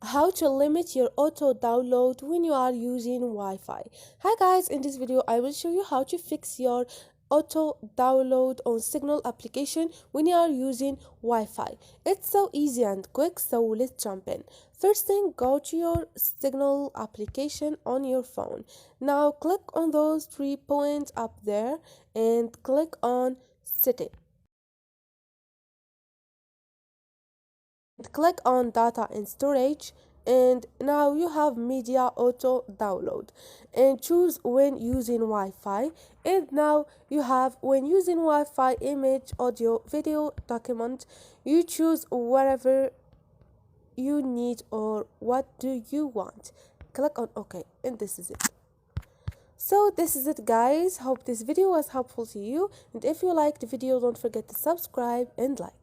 how to limit your auto download when you are using Wi-Fi. Hi guys, in this video I will show you how to fix your auto download on Signal application when you are using Wi-Fi. It's so easy and quick, so let's jump in. First thing, go to your Signal application on your phone. Now click on those 3 points up there and click on Setting. Click on data and storage, and now you have media auto download, and choose when using Wi-Fi. And now you have when using Wi-Fi, image, audio, video, document. You choose whatever you need or what do you want. Click on OK, and this is it. So this is it guys, hope this video was helpful to you, and if you liked the video don't forget to subscribe and like.